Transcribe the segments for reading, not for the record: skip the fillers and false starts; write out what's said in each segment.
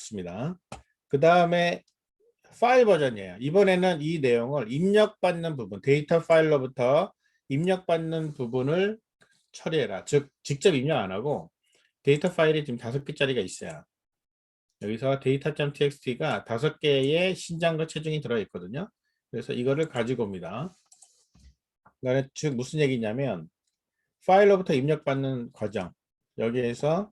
없습니다. 그 다음에 파일 버전이에요. 이번에는 이 내용을 입력받는 부분, 데이터 파일로부터 입력받는 부분을 처리해라. 즉 직접 입력 안 하고 데이터 파일이 지금 5개짜리가 있어요. 여기서 data.txt가 5개의 신장과 체중이 들어있거든요. 그래서 이거를 가지고 옵니다. 그러니까 즉 무슨 얘기냐면 파일로부터 입력받는 과정, 여기에서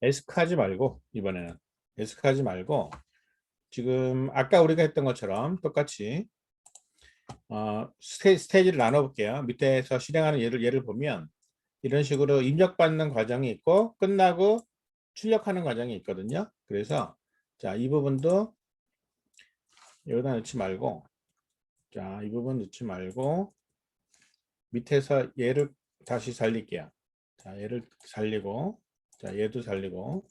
에스크 하지 말고, 이번에는 에스크 하지 말고 지금 아까 우리가 했던 것처럼 똑같이 스테이지를 나눠 볼게요. 밑에서 실행하는 예를 보면 이런 식으로 입력받는 과정이 있고 끝나고 출력하는 과정이 있거든요. 그래서 자, 이 부분도 여기다 넣지 말고, 자, 이 부분 넣지 말고 밑에서 얘를 다시 살릴게요. 자, 얘를 살리고, 자, 얘도 살리고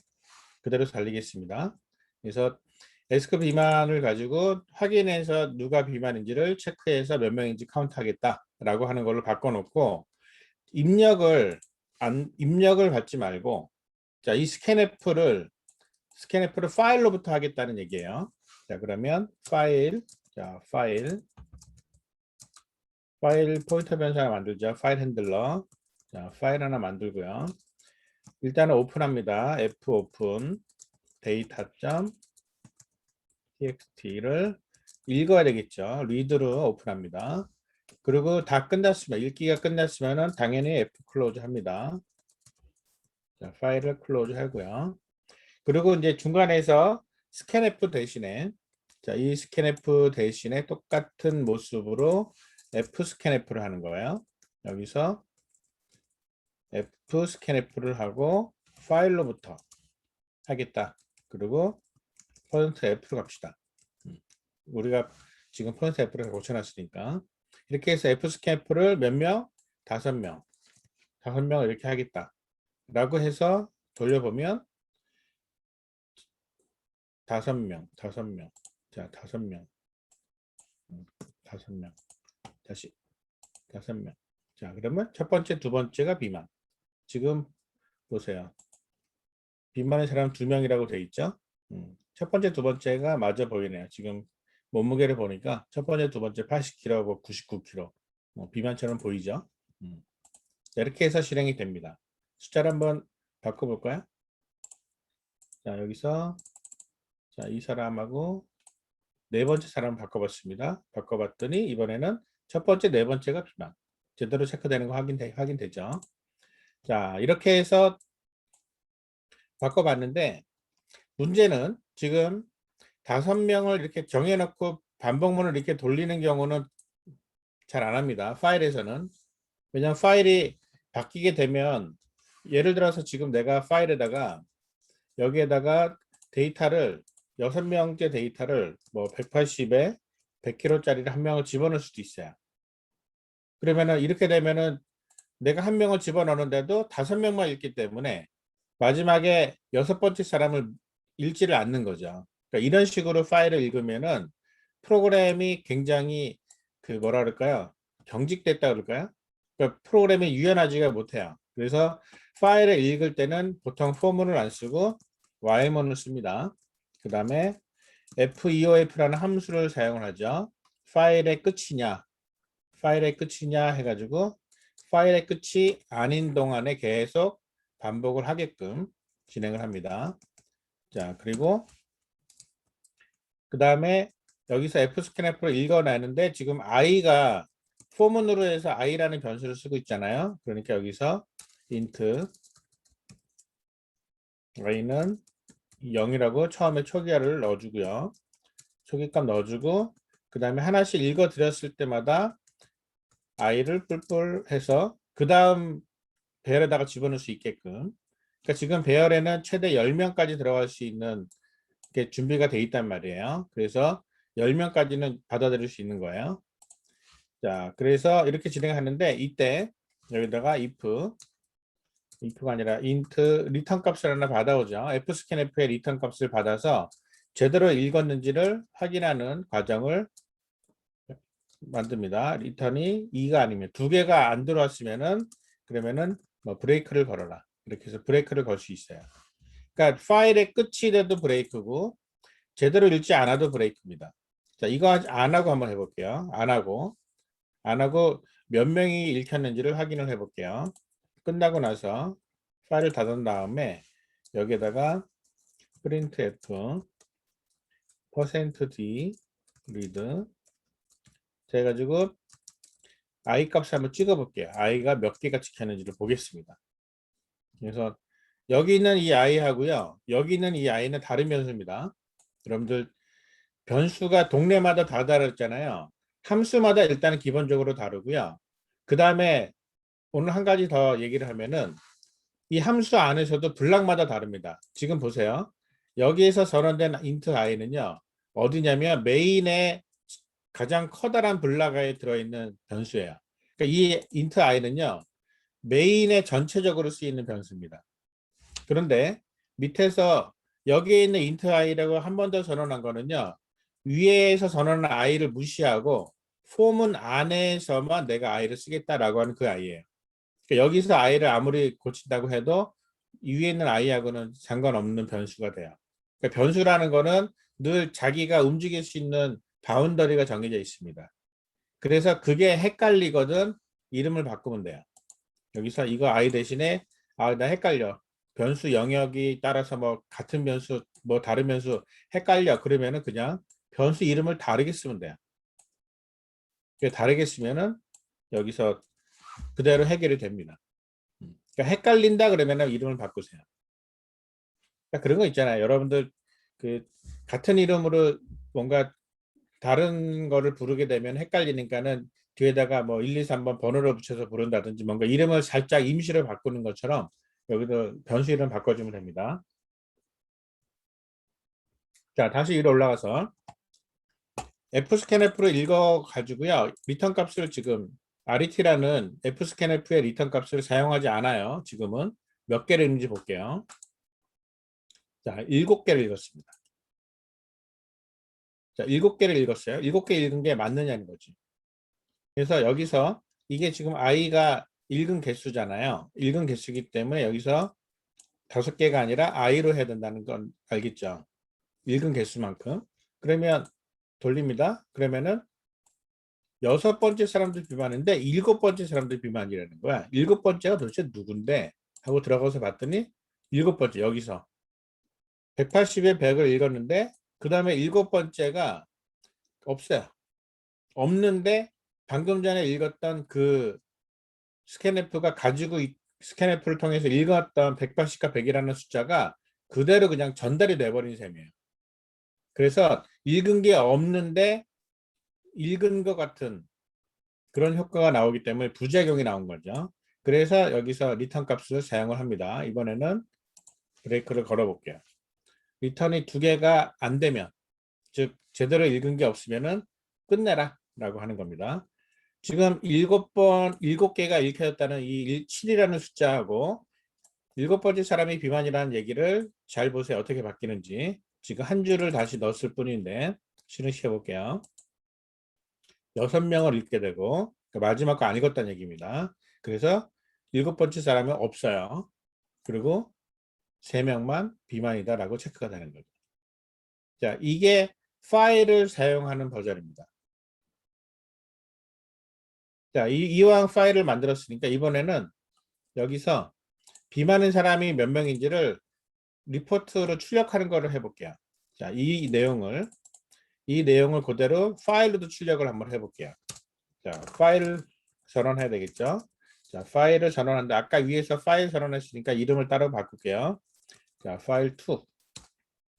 그대로 살리겠습니다. 그래서 에스크 비만을 가지고 확인해서 누가 비만인지를 체크해서 몇 명인지 카운트하겠다라고 하는 걸로 바꿔놓고 입력을 받지 말고, 자, 이 스캔F를 파일로부터 하겠다는 얘기예요. 자, 그러면 파일 포인터 변수 하나 만들죠. 파일 핸들러. 자, 파일 하나 만들고요. 일단은 오픈합니다. f 오픈 data.txt를 읽어야 되겠죠. 리드로 오픈합니다. 그리고 다 끝났으면, 읽기가 끝났으면 당연히 f 클로즈 합니다. 자, 파일을 클로즈 하고요. 그리고 이제 중간에서 스캔F 대신에, 자, 이 스캔F 대신에 똑같은 모습으로 f 스캔F를 하는 거예요. 여기서 f 스캔F를 하고 파일로부터 하겠다. 그리고 %F로 갑시다. 우리가 지금 %F를 고쳐놨으니까 이렇게 해서 f 스캔F를 몇 명? 5명. 5명 이렇게 하겠다 라고 해서 돌려보면 5명. 자, 5명. 5명. 다시 5명. 자, 그러면 첫 번째, 두 번째가 비만. 지금 보세요. 비만의 사람 2명이라고 돼 있죠. 첫 번째, 두 번째가 맞아 보이네요. 지금 몸무게를 보니까 첫 번째, 두 번째 80kg하고 99kg. 비만처럼 보이죠. 이렇게 해서 실행이 됩니다. 숫자를 한번 바꿔볼까요? 자, 여기서 자, 이 사람하고 네 번째 사람 바꿔봤습니다. 바꿔봤더니 이번에는 첫 번째, 네 번째가 비만. 제대로 체크되는 거 확인되죠. 자, 이렇게 해서 바꿔봤는데 문제는 지금 5명을 이렇게 정해놓고 반복문을 이렇게 돌리는 경우는 잘 안 합니다. 파일에서는. 왜냐하면 파일이 바뀌게 되면 예를 들어서 지금 내가 파일에다가 여기에다가 데이터를 6명째 데이터를 뭐 180에 100kg짜리를 한 명을 집어넣을 수도 있어요. 그러면은 이렇게 되면은 내가 한 명을 집어넣는데도 5명만 읽기 때문에 마지막에 6번째 사람을 읽지를 않는 거죠. 그러니까 이런 식으로 파일을 읽으면은 프로그램이 굉장히 그 뭐라 그럴까요? 경직됐다 그럴까요? 그러니까 프로그램이 유연하지가 못해요. 그래서 파일을 읽을 때는 보통 포문을 안 쓰고 y문을 씁니다. 그 다음에 feof라는 함수를 사용을 하죠. 파일의 끝이냐 해가지고 파일의 끝이 아닌 동안에 계속 반복을 하게끔 진행을 합니다. 자, 그리고 그 다음에 여기서 fscanf를 읽어내는데 지금 i가 포문으로 해서 i라는 변수를 쓰고 있잖아요. 그러니까 여기서 int i는 0이라고 처음에 초기화를 넣어주고요. 초기값 넣어주고 그 다음에 하나씩 읽어드렸을 때마다 i를 뿔뿔 해서 그 다음 배열에다가 집어넣을 수 있게끔. 그러니까 지금 배열에는 최대 10명까지 들어갈 수 있는 게 준비가 돼 있단 말이에요. 그래서 10명까지는 받아들일 수 있는 거예요. 자, 그래서 이렇게 진행하는데 이때 여기다가 if가 아니라 int 리턴 값을 하나 받아오죠. fscanf의 리턴 값을 받아서 제대로 읽었는지를 확인하는 과정을 만듭니다. 리턴이 2가 아니면 2개가 안 들어왔으면은 그러면은 뭐 브레이크를 걸어라. 이렇게 해서 브레이크를 걸 수 있어요. 그러니까 파일의 끝이 돼도 브레이크고 제대로 읽지 않아도 브레이크입니다. 자, 이거 안 하고 한번 해볼게요. 안 하고 몇 명이 읽혔는지를 확인을 해볼게요. 끝나고 나서 파일을 닫은 다음에 여기에다가 printf %d read 해가지고 i 값을 한번 찍어볼게요. i가 몇 개가 찍혔는지를 보겠습니다. 그래서 여기 있는 이 i하고요. 여기 있는 이 i는 다른 변수입니다. 여러분들 변수가 동네마다 다 다르잖아요. 함수마다 일단은 기본적으로 다르고요. 그 다음에 오늘 한 가지 더 얘기를 하면은 이 함수 안에서도 블락마다 다릅니다. 지금 보세요. 여기에서 선언된 int i는요. 어디냐면 메인의 가장 커다란 블락에 들어있는 변수예요. 그러니까 이 int i는요. 메인에 전체적으로 쓰이는 변수입니다. 그런데 밑에서 여기에 있는 int i라고 한 번 더 선언한 거는요. 위에서 선언한 i를 무시하고 폼은 안에서만 내가 i를 쓰겠다라고 하는 그 i예요. 그러니까 여기서 i를 아무리 고친다고 해도 위에 있는 i하고는 상관없는 변수가 돼요. 그러니까 변수라는 거는 늘 자기가 움직일 수 있는 바운더리가 정해져 있습니다. 그래서 그게 헷갈리거든 이름을 바꾸면 돼요. 여기서 이거 i 대신에 나 헷갈려. 변수 영역이 따라서 뭐 같은 변수 뭐 다른 변수 헷갈려. 그러면은 그냥 변수 이름을 다르게 쓰면 돼요. 다르게 쓰면은 여기서 그대로 해결이 됩니다. 그러니까 헷갈린다 그러면은 이름을 바꾸세요. 그러니까 그런 거 있잖아요. 여러분들 그 같은 이름으로 뭔가 다른 거를 부르게 되면 헷갈리니까는 뒤에다가 뭐 1, 2, 3번 번호를 붙여서 부른다든지 뭔가 이름을 살짝 임시로 바꾸는 것처럼 여기도 변수 이름 바꿔주면 됩니다. 자, 다시 위로 올라가서 fscanf를 읽어 가지고요. 리턴 값을 지금 ret라는 fscanf의 리턴 값을 사용하지 않아요. 지금은 몇 개를 읽는지 볼게요. 자, 7개를 읽었습니다. 자, 7개를 읽었어요. 7개 읽은 게 맞느냐는 거지. 그래서 여기서 이게 지금 i가 읽은 개수잖아요. 읽은 개수이기 때문에 여기서 5개가 아니라 i로 해야 된다는 건 알겠죠? 읽은 개수만큼. 그러면 돌립니다. 그러면은 6번째 사람들 비만인데 7번째 사람들 비만이라는 거야. 7번째가 도대체 누군데? 하고 들어가서 봤더니 7번째 여기서 180에 100을 읽었는데 그 다음에 7번째가 없어요. 없는데 방금 전에 읽었던 그 스캔F가 가지고 스캔F를 통해서 읽었던 180과 100이라는 숫자가 그대로 그냥 전달이 돼버린 셈이에요. 그래서 읽은 게 없는데 읽은 것 같은 그런 효과가 나오기 때문에 부작용이 나온 거죠. 그래서 여기서 리턴 값을 사용을 합니다. 이번에는 브레이크를 걸어 볼게요. 리턴이 2개가 안 되면 즉 제대로 읽은 게 없으면은 끝내라 라고 하는 겁니다. 지금 7개가 읽혀졌다는 이 7이라는 숫자하고 7번째 사람이 비만이라는 얘기를 잘 보세요. 어떻게 바뀌는지. 지금 한 줄을 다시 넣었을 뿐인데 실행시켜 볼게요. 6명을 읽게 되고 마지막 거 안 읽었다는 얘기입니다. 그래서 7번째 사람은 없어요. 그리고 3명만 비만이다 라고 체크가 되는 거죠. 자, 이게 파일을 사용하는 버전입니다. 자, 이왕 파일을 만들었으니까 이번에는 여기서 비만인 사람이 몇 명인지를 리포트로 출력하는 거를 해볼게요. 자, 이 내용을 그대로 파일로도 출력을 한번 해볼게요. 자, 파일 전원해야 되겠죠. 자, 파일을 전원하는데 아까 위에서 파일 전원했으니까 이름을 따로 바꿀게요. 자, 파일 2.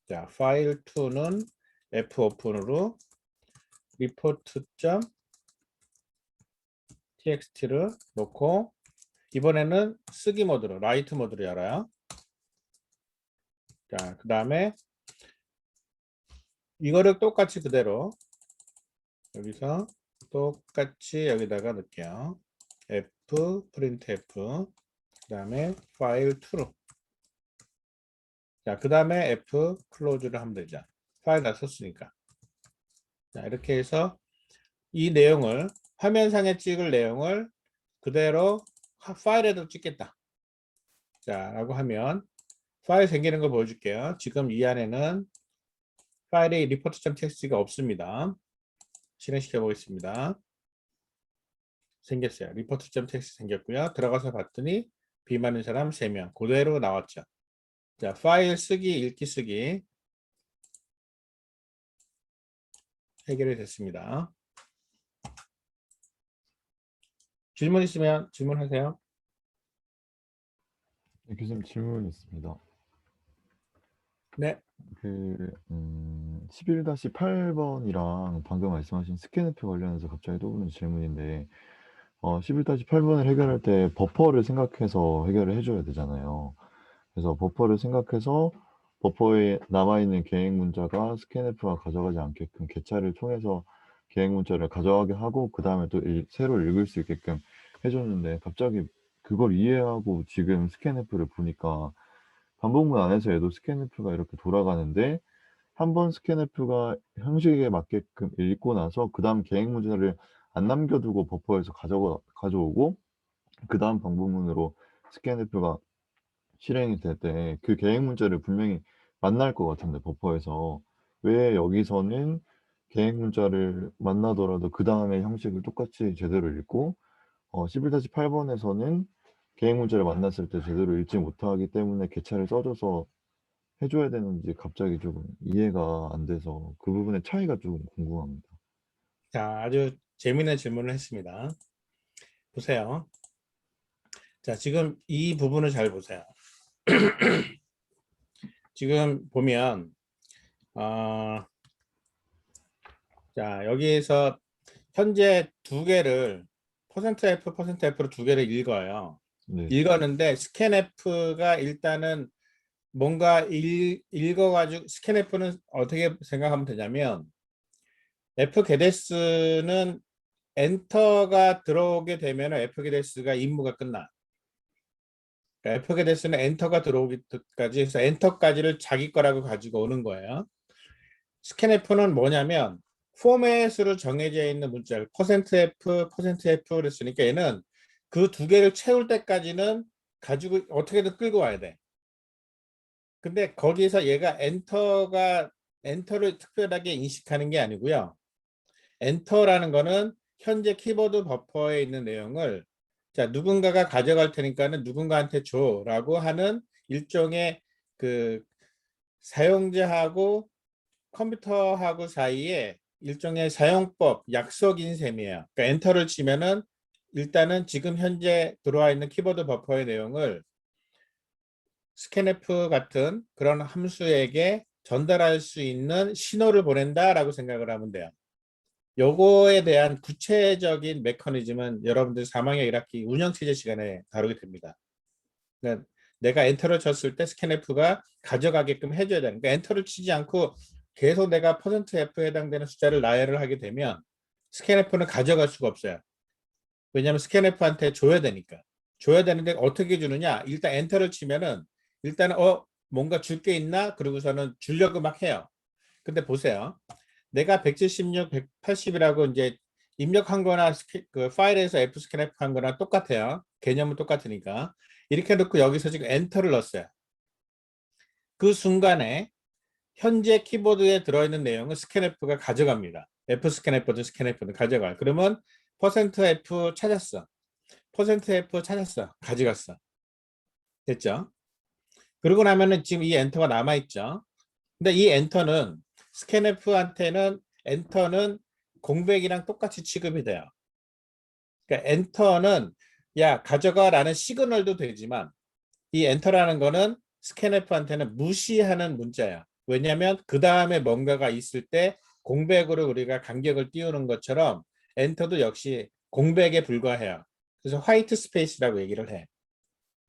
자, 파일 2는 fopen으로 report.txt를 놓고 이번에는 쓰기 모드로 라이트 모드로 열어요. 자, 그 다음에 이거를 똑같이 그대로 여기서 똑같이 여기다가 넣을게요. printf 그 다음에 파일 2로 자, 그 다음에 close를 하면 되죠. 파일 다 썼으니까. 자, 이렇게 해서 이 내용을 화면상에 찍을 내용을 그대로 파일에도 찍겠다. 자, 라고 하면 파일 생기는 거 보여줄게요. 지금 이 안에는 파일이 report.txt가 없습니다. 실행시켜 보겠습니다. 생겼어요. report.txt 생겼고요. 들어가서 봤더니 비맞는 사람 3명. 그대로 나왔죠. 자, 파일 쓰기, 읽기, 쓰기 해결이 됐습니다. 질문 있으면 질문하세요. 네, 교수님 질문 있습니다. 네. 11-8번이랑 방금 말씀하신 스캔F 관련해서 갑자기 떠오르는 질문인데 11-8번을 해결할 때 버퍼를 생각해서 해결을 해줘야 되잖아요. 그래서 버퍼를 생각해서 버퍼에 남아있는 계획 문자가 스캔F가 가져가지 않게끔 개차를 통해서 계획 문자를 가져가게 하고 그 다음에 또 새로 읽을 수 있게끔 해줬는데 갑자기 그걸 이해하고 지금 스캔F를 보니까 반복문 안에서 얘도 스캔F가 이렇게 돌아가는데 한 번 스캔F가 형식에 맞게끔 읽고 나서 그다음 계획 문자를 안 남겨두고 버퍼에서 가져오고 그다음 반복문으로 스캔F가 실행이 될 때 그 계획 문자를 분명히 만날 것 같은데 버퍼에서 왜 여기서는 계획 문자를 만나더라도 그다음에 형식을 똑같이 제대로 읽고 11-8번에서는 계획 문자를 만났을 때 제대로 읽지 못하기 때문에 개차를 써줘서 해 줘야 되는지 갑자기 조금 이해가 안 돼서 그 부분의 차이가 조금 궁금합니다. 자, 아주 재미있는 질문을 했습니다. 보세요. 자, 지금 이 부분을 잘 보세요. 지금 보면 자, 여기에서 현재 두 개를 %F, %F로 두 개를 읽어요. 네. 읽었는데 스캔F가 일단은 뭔가 읽어가지고 스캔F는 어떻게 생각하면 되냐면 fgetS는 엔터가 들어오게 되면 fgetS가 임무가 끝나. 그러니까 fgetS는 엔터가 들어오기까지 해서 엔터까지를 자기 거라고 가지고 오는 거예요. 스캔F는 뭐냐면 포맷으로 정해져 있는 문자를 %F, %F 그랬으니까 얘는 그 두 개를 채울 때까지는 가지고 어떻게든 끌고 와야 돼. 근데 거기에서 얘가 엔터를 특별하게 인식하는 게 아니고요. 엔터라는 거는 현재 키보드 버퍼에 있는 내용을 자, 누군가가 가져갈 테니까는 누군가한테 줘라고 하는 일종의 그 사용자하고 컴퓨터하고 사이에 일종의 사용법, 약속인 셈이에요. 그러니까 엔터를 치면은 일단은 지금 현재 들어와 있는 키보드 버퍼의 내용을 스캔F 같은 그런 함수에게 전달할 수 있는 신호를 보낸다라고 생각을 하면 돼요. 요거에 대한 구체적인 메커니즘은 여러분들 4학년 1학기 운영체제 시간에 다루게 됩니다. 그러니까 내가 엔터를 쳤을 때 스캔F가 가져가게끔 해줘야 되는. 그러니까 엔터를 치지 않고 계속 내가 %F에 해당되는 숫자를 나열을 하게 되면 스캔F는 가져갈 수가 없어요. 왜냐하면 스캔F한테 줘야 되니까. 줘야 되는데 어떻게 주느냐? 일단 엔터를 치면은 일단은 뭔가 줄 게 있나? 그러고서는 주려고 막 해요. 근데 보세요. 내가 176, 180이라고 이제 입력한 거나 그 파일에서 fscanf 한 거나 똑같아요. 개념은 똑같으니까. 이렇게 놓고 여기서 지금 엔터를 넣었어요. 그 순간에 현재 키보드에 들어있는 내용을 스캔F가 가져갑니다. fscanf든 스캔F든 가져가요. 그러면 %F 찾았어. %F 찾았어. 가져갔어. 됐죠? 그러고 나면은 지금 이 엔터가 남아있죠. 근데 이 엔터는 스캔F한테는 엔터는 공백이랑 똑같이 취급이 돼요. 그러니까 엔터는 야 가져가라는 시그널도 되지만 이 엔터라는 거는 스캔F한테는 무시하는 문자야. 왜냐하면 그 다음에 뭔가가 있을 때 공백으로 우리가 간격을 띄우는 것처럼 엔터도 역시 공백에 불과해요. 그래서 화이트 스페이스라고 얘기를 해.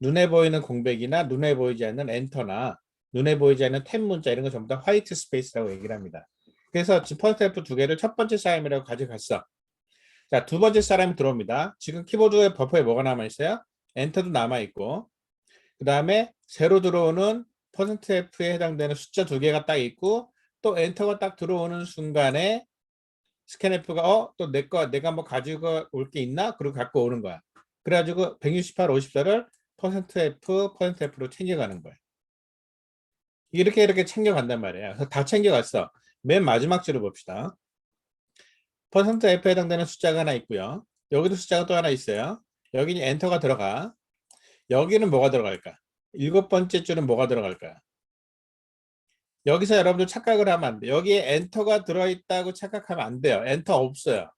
눈에 보이는 공백이나 눈에 보이지 않는 엔터나 눈에 보이지 않는 탭 문자 이런 거 전부 다 화이트 스페이스라고 얘기를 합니다. 그래서 지퍼스태프 두 개를 첫 번째 사람이라고 가져갔어. 자, 두 번째 사람이 들어옵니다. 지금 키보드의 버퍼에 뭐가 남아있어요? 엔터도 남아있고 그 다음에 새로 들어오는 %F에 해당되는 숫자 두 개가 딱 있고 또 엔터가 딱 들어오는 순간에 스캔F가 또 내가 뭐 가지고 올 게 있나? 그리고 갖고 오는 거야. 그래가지고 168, 54를 %F, %F로 챙겨가는 거야. 이렇게 챙겨간단 말이에요. 그래서 다 챙겨갔어. 맨 마지막 줄을 봅시다. 퍼센트 F에 해당되는 숫자가 하나 있고요. 여기도 숫자가 또 하나 있어요. 여기는 엔터가 들어가. 여기는 뭐가 들어갈까? 7번째 줄은 뭐가 들어갈까요? 여기서 여러분들 착각을 하면 안 돼요. 여기에 엔터가 들어있다고 착각하면 안 돼요. 엔터 없어요.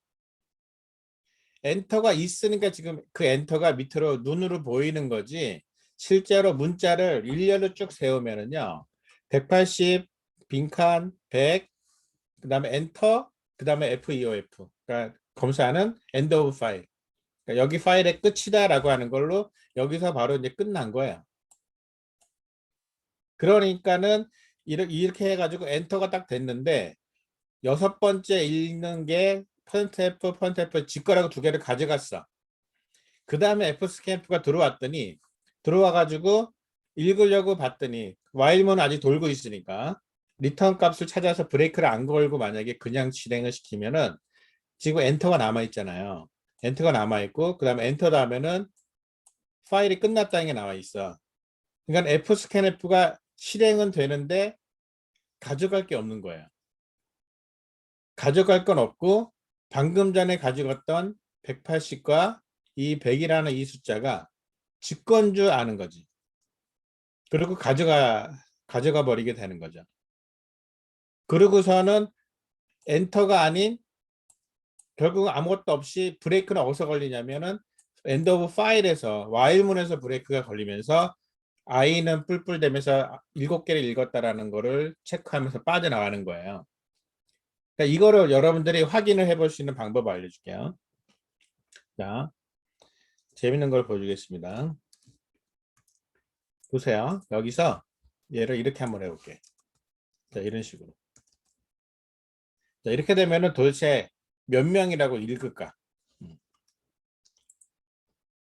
엔터가 있으니까 지금 그 엔터가 밑으로 눈으로 보이는 거지, 실제로 문자를 일렬로 쭉 세우면은요, 180, 빈칸, 100, 그 다음에 엔터, 그 다음에 FEOF. 그러니까 검사는 end of file. 그러니까 여기 파일의 끝이다라고 하는 걸로 여기서 바로 이제 끝난 거예요. 그러니까는 이렇게 해가지고 엔터가 딱 됐는데, 6번째 읽는 게 퍼센트 F 직거라고 두 개를 가져갔어. 그 다음에 F 스캠프가 들어왔더니, 들어와가지고 읽으려고 봤더니 while문은 아직 돌고 있으니까 리턴 값을 찾아서 브레이크를 안 걸고 만약에 그냥 실행을 시키면은 지금 엔터가 남아 있잖아요. 엔터가 남아 있고, 그 다음에 엔터 다음에는 파일이 끝났다는 게 나와 있어. 그러니까 F 스캔F가 실행은 되는데 가져갈 게 없는 거예요. 가져갈 건 없고, 방금 전에 가져갔던 180과 이 100이라는 이 숫자가 직권 줄 아는 거지. 그리고 가져가 버리게 되는 거죠. 그러고서는 엔터가 아닌, 결국 아무것도 없이 브레이크는 어디서 걸리냐면은 엔드 오브 파일에서 while문에서 브레이크가 걸리면서 i는 뿔뿔대면서 7개를 읽었다라는 거를 체크하면서 빠져나가는 거예요. 그러니까 이거를 여러분들이 확인을 해볼 수 있는 방법을 알려줄게요. 자, 재밌는 걸 보여주겠습니다. 보세요. 여기서 얘를 이렇게 한번 해볼게. 자, 이런 식으로. 자, 이렇게 되면은 도대체 몇 명이라고 읽을까?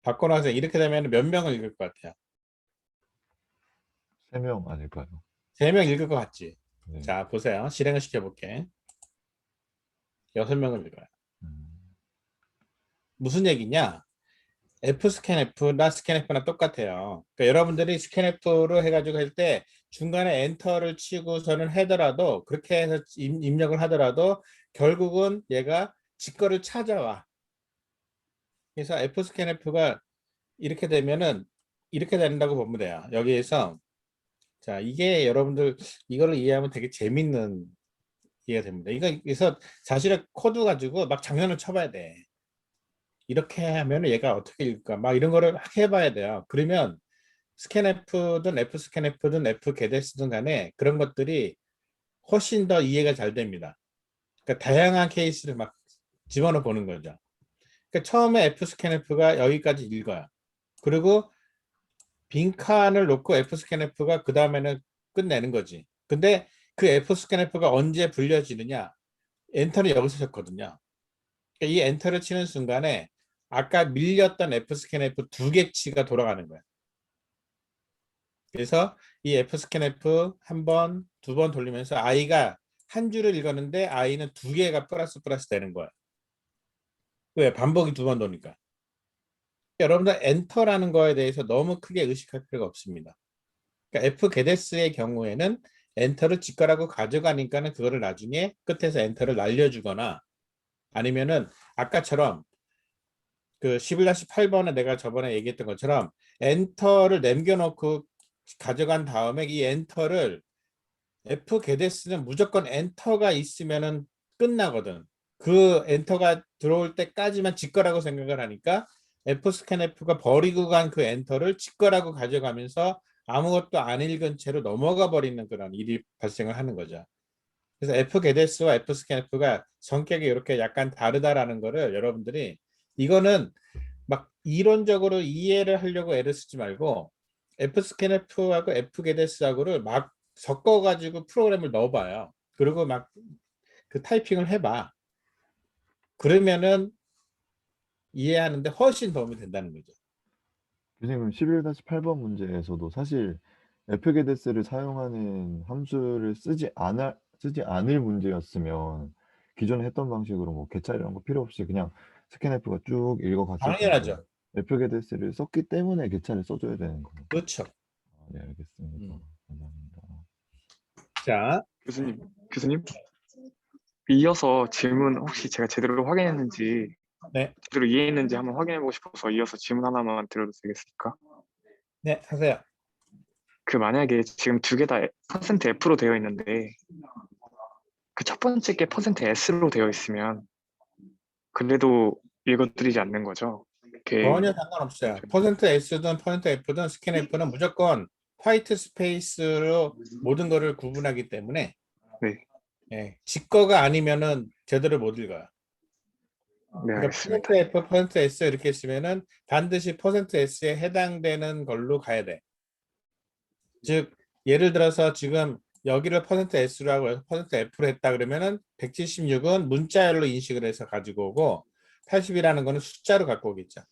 바꿔놔서 이렇게 되면 몇 명을 읽을 것 같아요? 3명 아닐까요? 3명 읽을 것 같지? 네. 자, 보세요. 실행을 시켜볼게. 6명을 읽어요. 음, 무슨 얘기냐? F스캔F나 스캔F나 똑같아요. 그러니까 여러분들이 스캔F로 해가지고 할 때 중간에 엔터를 치고서는 하더라도, 그렇게 해서 입력을 하더라도 결국은 얘가 직거를 찾아와. 그래서 F스캔F가 이렇게 되면은 이렇게 된다고 보면 돼요. 여기에서, 자, 이게 여러분들 이거를 이해하면 되게 재밌는 이해가 됩니다. 그래서 사실은 코드 가지고 막 장난을 쳐봐야 돼. 이렇게 하면 얘가 어떻게 읽을까? 막 이런 거를 막 해봐야 돼요. 그러면 스캔F든 F스캔F든 F게데스든 간에 그런 것들이 훨씬 더 이해가 잘 됩니다. 그러니까 다양한 케이스를 막 집어넣어 보는 거죠. 그러니까 처음에 F스캔F가 여기까지 읽어요. 그리고 빈칸을 놓고 F스캔F가 그 다음에는 끝내는 거지. 근데 그 F스캔F가 언제 불려지느냐? 엔터는 여기서 쳤거든요. 그러니까 이 엔터를 치는 순간에 아까 밀렸던 F스캔F 2개치가 돌아가는 거예요. 그래서 이 F스캔F 한 번, 2번 돌리면서 i가 한 줄을 읽었는데 i는 2개가 플러스 되는 거예요. 왜? 반복이 2번 도니까. 여러분들 엔터라는 거에 대해서 너무 크게 의식할 필요가 없습니다. 그러니까 F게데스의 경우에는 엔터를 직거라고 가져가니까는 그거를 나중에 끝에서 엔터를 날려주거나, 아니면은 아까처럼 그 11-8번에 내가 저번에 얘기했던 것처럼 엔터를 남겨놓고 가져간 다음에 이 엔터를, F게데스는 무조건 엔터가 있으면은 끝나거든. 그 엔터가 들어올 때까지만 직거라고 생각을 하니까 F스캔F가 버리고 간 그 엔터를 직거라고 가져가면서 아무것도 안 읽은 채로 넘어가 버리는 그런 일이 발생을 하는 거죠. 그래서 F게데스와 F스캔F가 성격이 이렇게 약간 다르다라는 거를 여러분들이, 이거는 막 이론적으로 이해를 하려고 애를 쓰지 말고 F스캔F하고 F게데스하고를 막 섞어가지고 프로그램을 넣어봐요. 그리고 막 그 타이핑을 해봐. 그러면은 이해하는데 훨씬 도움이 된다는 거죠. 교수님 11-8번 문제에서도 사실 fgeds를 사용하는 함수를 쓰지 않을 문제였으면 기존에 했던 방식으로 뭐 개찰 이런 거 필요 없이 그냥 스캔f가 쭉 읽어 갔을 텐데 당연하죠. fgeds를 썼기 때문에 개찰을 써 줘야 되는 거예요. 그렇죠. 아 네 알겠습니다. 음. 감사합니다. 자, 교수님, 이어서 질문 혹시 제가 제대로 확인했는지, 네, 제대로 이해했는지 한번 확인해보고 싶어서 이어서 질문 하나만 드려도 되겠습니까? 네, 하세요. 그 만약에 지금 두 개 다 퍼센트 F로 되어 있는데, 그 첫 번째 게 퍼센트 S로 되어 있으면, 그래도 읽어드리지 않는 거죠? 이렇게, 전혀 상관없어요. 퍼센트 S든 퍼센트 F든 스캔F는 무조건 화이트 스페이스로 모든 거를 구분하기 때문에 네, 예, 직거가 아니면은 제대로 못 읽어요. 네, 그러니까 알겠습니다. 퍼센트 F, 퍼센트 S 이렇게 쓰면은 반드시 퍼센트 S에 해당되는 걸로 가야 돼. 즉 예를 들어서 지금 여기를 퍼센트 S라고 해서 퍼센트 F로 했다 그러면은 176은 문자열로 인식을 해서 가지고 오고 80이라는 거는 숫자로 갖고 오겠죠.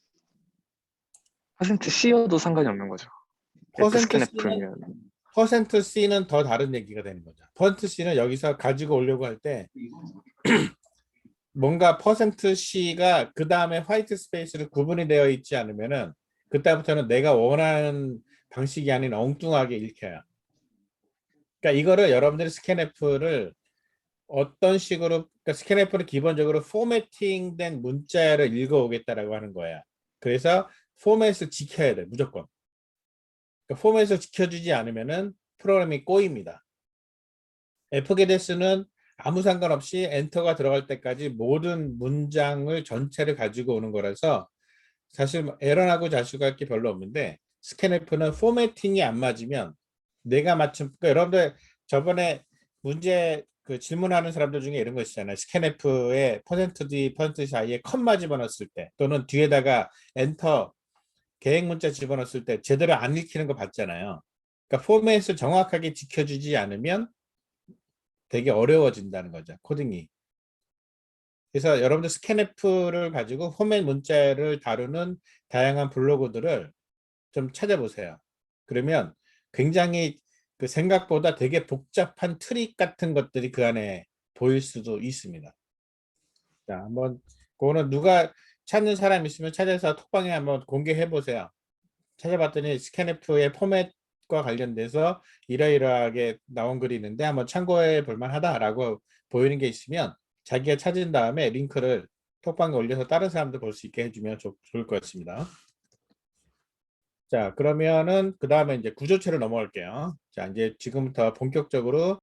퍼센트 C여도 상관이 없는 거죠. F 퍼센트 스캔 C는 F면. 퍼센트 C는 더 다른 얘기가 되는 거죠. 퍼센트 C는 여기서 가지고 오려고 할 때 뭔가 퍼센트 C가 그 다음에 화이트 스페이스로 구분이 되어 있지 않으면은 그때부터는 내가 원하는 방식이 아닌 엉뚱하게 읽혀요. 그러니까 이거를 여러분들이 스캔F를 어떤 식으로 그러니까 스캔F는 기본적으로 포매팅된 문자를 읽어오겠다라고 하는 거야. 그래서 포맷을 지켜야 돼 무조건. 그러니까 포맷을 지켜주지 않으면은 프로그램이 꼬입니다. FGDS는 아무 상관없이 엔터가 들어갈 때까지 모든 문장을 전체를 가지고 오는 거라서 사실 뭐 에러나고 자수할 게 별로 없는데 스캔F는 포매팅이 안 맞으면 내가 맞춘 그러니까 여러분들 저번에 문제 그 질문하는 사람들 중에 이런 거 있잖아요. 스캔F에 퍼센트 D, 퍼센트 사이에 컴마 집어넣었을 때 또는 뒤에다가 엔터 계획 문자 집어넣었을 때 제대로 안 읽히는 거 봤잖아요. 그러니까 포맷을 정확하게 지켜주지 않으면 되게 어려워진다는 거죠. 코딩이. 그래서 여러분들 스캔F를 가지고 포맷 문자를 다루는 다양한 블로그들을 좀 찾아보세요. 그러면 굉장히 그 생각보다 되게 복잡한 트릭 같은 것들이 그 안에 보일 수도 있습니다. 자, 한번 그거는 누가 찾는 사람 있으면 찾아서 톡방에 한번 공개해 보세요. 찾아봤더니 스캔F의 포맷과 관련돼서 이러이러하게 나온 글이 있는데 한번 참고해 볼 만하다라고 보이는 게 있으면 자기가 찾은 다음에 링크를 톡방에 올려서 다른 사람들 볼 수 있게 해주면 좋을 것 같습니다. 자, 그러면은 그 다음에 이제 구조체로 넘어갈게요. 자, 이제 지금부터 본격적으로